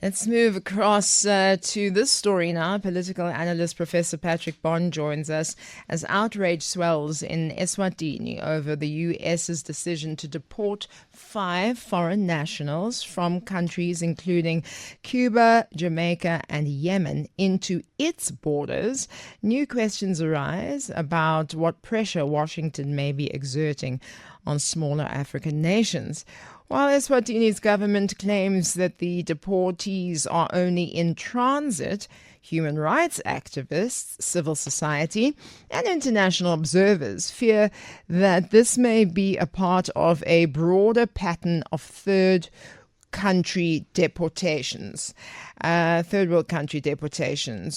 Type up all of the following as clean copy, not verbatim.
Let's move across to this story now. Political analyst Professor Patrick Bond joins us as outrage swells in Eswatini over the US's decision to deport 5 foreign nationals from countries including Cuba, Jamaica, and Yemen into its borders. New questions arise about what pressure Washington may be exerting on smaller African nations. While Eswatini's government claims that the deportees are only in transit, human rights activists, civil society, and international observers fear that this may be a part of a broader pattern of third world country deportations,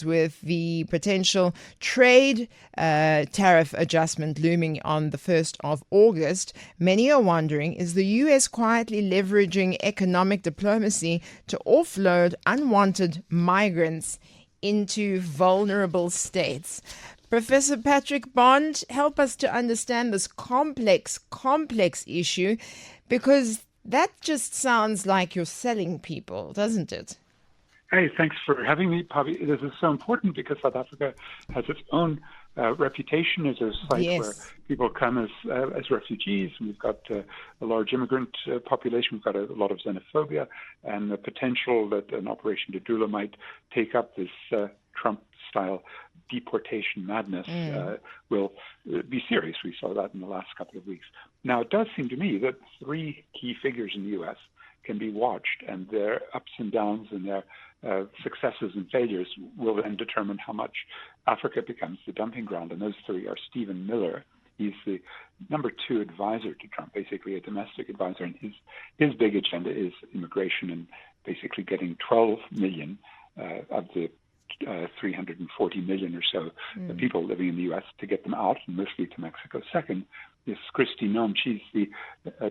with the potential trade tariff adjustment looming on the 1st of August. Many are wondering, is the US quietly leveraging economic diplomacy to offload unwanted migrants into vulnerable states? Professor Patrick Bond, help us to understand this complex issue, because that just sounds like you're selling people, doesn't it? Hey, thanks for having me, Pabi. This is so important because South Africa has its own reputation as a site where Yes. people come as refugees. We've got a large immigrant population. We've got a lot of xenophobia, and the potential that an Operation Dudula might take up this Trump-style deportation madness will be serious. We saw that in the last couple of weeks. Now, it does seem to me that 3 key figures in the U.S. can be watched, and their ups and downs and their successes and failures will then determine how much Africa becomes the dumping ground. And those 3 are Stephen Miller. He's the number 2 advisor to Trump, basically a domestic advisor, and his big agenda is immigration and basically getting 12 million of the 340 million or so people living in the U.S. to get them out, and mostly to Mexico. Second is Kristi Noem. She's the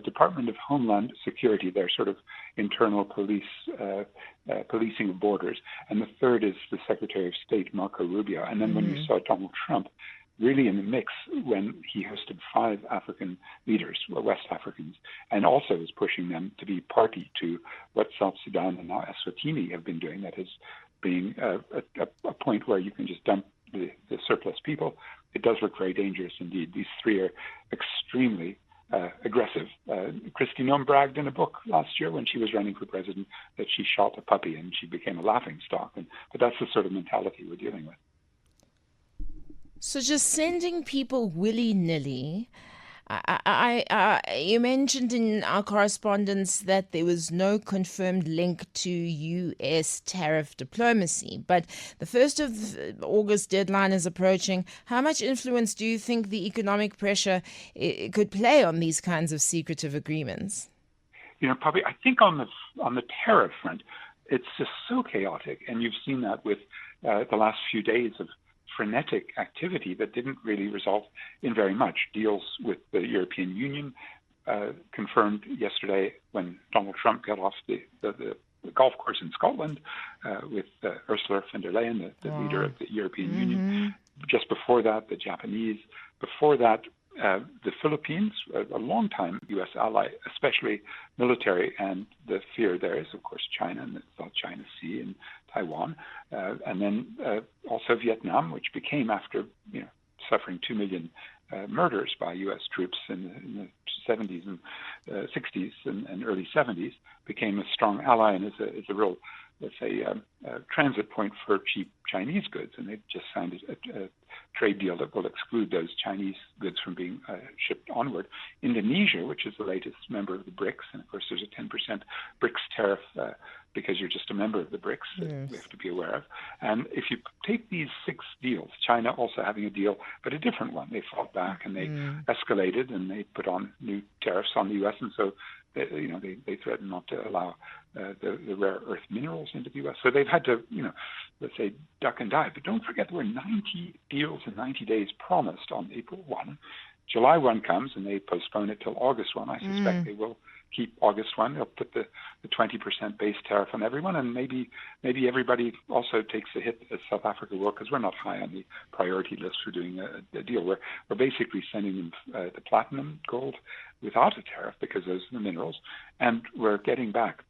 Department of Homeland Security, their sort of internal policing of borders. And the third is the Secretary of State, Marco Rubio. And then when you saw Donald Trump really in the mix when he hosted 5 African leaders, West Africans, and also was pushing them to be party to what South Sudan and now Eswatini have been doing, that is being a point where you can just dump the surplus people. It does look very dangerous indeed. These 3 are extremely aggressive. Kristi Noem bragged in a book last year when she was running for president that she shot a puppy and she became a laughingstock. But that's the sort of mentality we're dealing with. So just sending people willy-nilly. You mentioned in our correspondence that there was no confirmed link to U.S. tariff diplomacy, but the 1st of August deadline is approaching. How much influence do you think the economic pressure could play on these kinds of secretive agreements? You know, Pabi, I think on the tariff front, it's just so chaotic, and you've seen that with the last few days of frenetic activity that didn't really result in very much. Deals with the European Union confirmed yesterday when Donald Trump got off the golf course in Scotland with Ursula von der Leyen, the leader of the European Union. Just before that, the Japanese. Before that, the Philippines, a long-time U.S. ally, especially military, and the fear there is, of course, China and the South China Sea and Taiwan, and then also Vietnam, which became, after suffering 2 million murders by U.S. troops in the 70s and 60s and early 70s, became a strong ally and is a real, let's say, transit point for cheap Chinese goods. And they've just signed a trade deal that will exclude those Chinese goods from being shipped onward. Indonesia, which is the latest member of the BRICS, and of course there's a 10% BRICS tariff because you're just a member of the BRICS that we have to be aware of. And if you take these 6 deals, China also having a deal, but a different one, they fought back and they escalated and they put on new tariffs on the U.S. And so they threatened not to allow the rare earth minerals into the U.S. So they've had to, let's say, duck and dive. But don't forget there were 90 deals in 90 days promised on April 1. July 1 comes and they postpone it till August 1. I suspect they will keep August 1. They'll put the 20% base tariff on everyone, and maybe everybody also takes a hit, as South Africa will, because we're not high on the priority list for doing a deal. We're basically sending them the platinum, gold, without a tariff, because those are the minerals, and we're getting back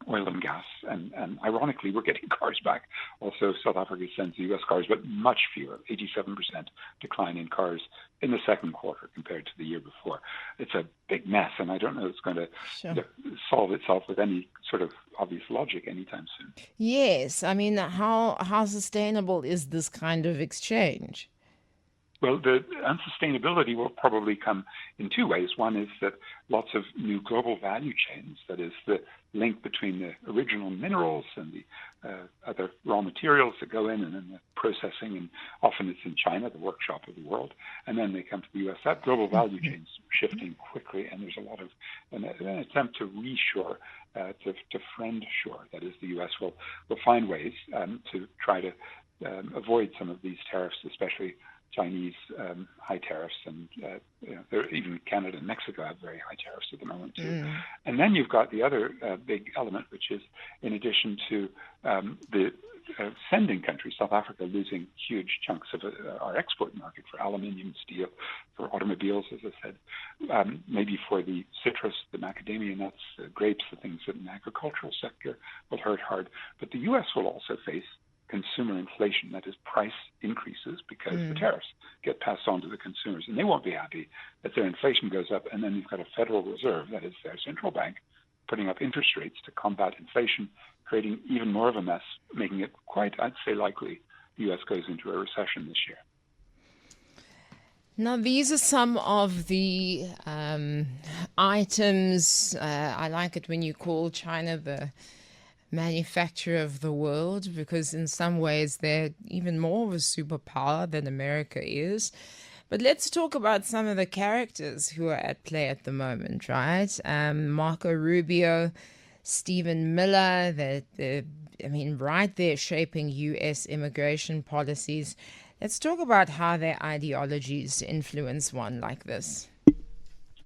oil and gas. And ironically, we're getting cars back. Also, South Africa sends the U.S. cars, but much fewer, 87% decline in cars in the second quarter compared to the year before. It's a big mess, and I don't know if it's going to solve itself with any sort of obvious logic anytime soon. Yes, I mean, how sustainable is this kind of exchange? Well, the unsustainability will probably come in two ways. One is that lots of new global value chains, that is the link between the original minerals and the other raw materials that go in and then the processing, and often it's in China, the workshop of the world, and then they come to the U.S. That global value chain is shifting quickly, and there's a lot of an attempt to reshore, to friend shore. That is, the U.S. will find ways to try to avoid some of these tariffs, especially Chinese high tariffs, and even Canada and Mexico have very high tariffs at the moment too. And then you've got the other big element, which is in addition to the sending countries, South Africa losing huge chunks of our export market for aluminium, steel, for automobiles, as I said, maybe for the citrus, the macadamia nuts, the grapes, the things in the agricultural sector will hurt hard. But the U.S. will also face consumer inflation, that is price increases, because the tariffs get passed on to the consumers, and they won't be happy that their inflation goes up. And then you've got a Federal Reserve, that is their central bank, putting up interest rates to combat inflation, creating even more of a mess, making it quite, I'd say, likely the U.S. goes into a recession this year. Now, these are some of the items. I like it when you call China the manufacturer of the world, because in some ways they're even more of a superpower than America is. But let's talk about some of the characters who are at play at the moment, right? Marco Rubio, Stephen Miller, right there shaping U.S. immigration policies. Let's talk about how their ideologies influence one like this.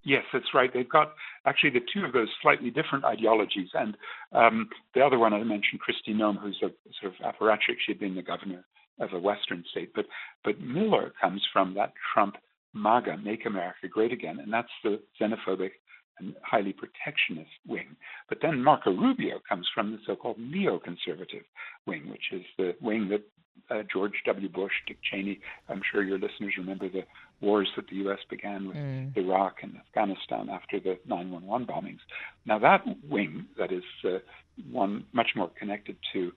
Yes, that's right. They've got actually the two of those slightly different ideologies. And the other one I mentioned, Kristi Noem, who's a sort of apparatchik. She had been the governor of a Western state. But Miller comes from that Trump MAGA, Make America Great Again, and that's the xenophobic and highly protectionist wing. But then Marco Rubio comes from the so-called neoconservative wing, which is the wing that George W. Bush, Dick Cheney, I'm sure your listeners remember the wars that the U.S. began with Iraq and Afghanistan after the 9/11 bombings. Now that wing, that is one much more connected to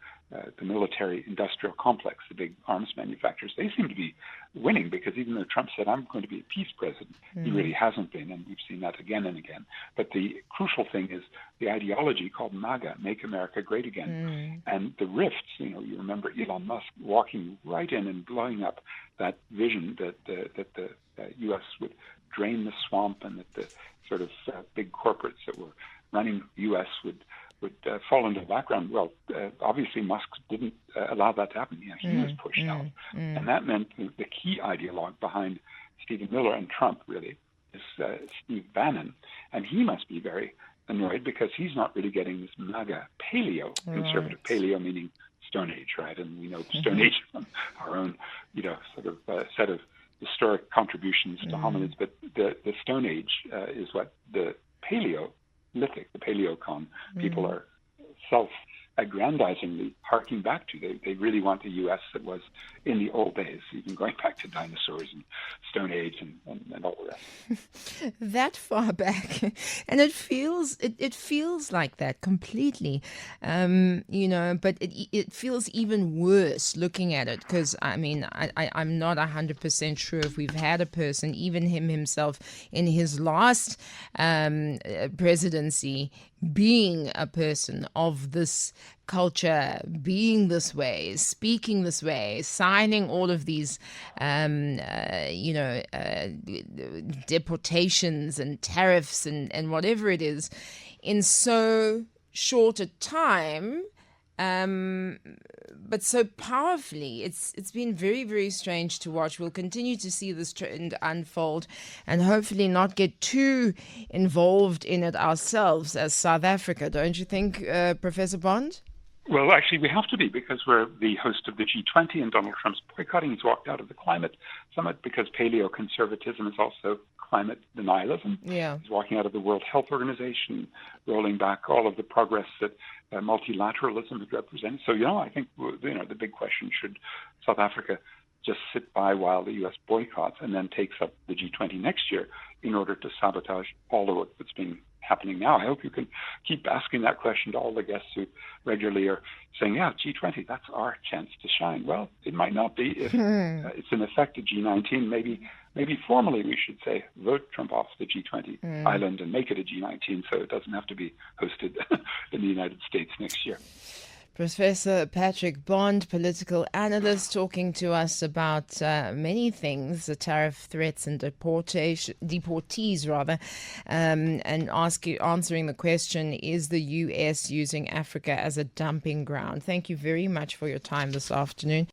the military-industrial complex, the big arms manufacturers, they seem to be winning, because even though Trump said, I'm going to be a peace president, he really hasn't been, and we've seen that again and again. But the crucial thing is the ideology called MAGA, Make America Great Again, and the rifts. You remember Elon Musk walking right in and blowing up that vision that the U.S. would drain the swamp, and that the sort of big corporates that were running the U.S. would fall into the background. Well, obviously Musk didn't allow that to happen. He was pushed out. And that meant the key ideologue behind Stephen Miller and Trump really is Steve Bannon. And he must be very annoyed, because he's not really getting this MAGA paleo, conservative paleo meaning Stone Age, right? And we know Stone Age from our own, sort of set of historic contributions to hominids. But the Stone Age is what the Paleolithic, the Paleocon people are self-aggrandizingly harking back to. They really want the U.S. that was in the old days, even going back to dinosaurs and Stone Age and all the rest. That far back, and it feels like that completely, But it feels even worse looking at it, because I'm not 100% sure if we've had a person, even him himself, in his last presidency, being a person of this culture, being this way, speaking this way, signing all of these, deportations and tariffs and whatever it is in so short a time, but so powerfully. It's been very, very strange to watch. We'll continue to see this trend unfold, and hopefully not get too involved in it ourselves as South Africa. Don't you think, Professor Bond? Well, actually, we have to be because we're the host of the G20 and Donald Trump's boycotting. He's walked out of the climate summit because paleoconservatism is also climate denialism. Yeah. He's walking out of the World Health Organization, rolling back all of the progress that multilateralism has represented. So, I think, the big question, should South Africa just sit by while the U.S. boycotts and then takes up the G20 next year in order to sabotage all the work that's been happening now? I hope you can keep asking that question to all the guests who regularly are saying, G20, that's our chance to shine. Well, it might not be if it's in effect a G19. Maybe formally we should say, vote Trump off the G20 island and make it a G19 so it doesn't have to be hosted in the United States next year. Professor Patrick Bond, political analyst, talking to us about many things, the tariff threats and deportees, and answering the question, is the U.S. using Africa as a dumping ground? Thank you very much for your time this afternoon.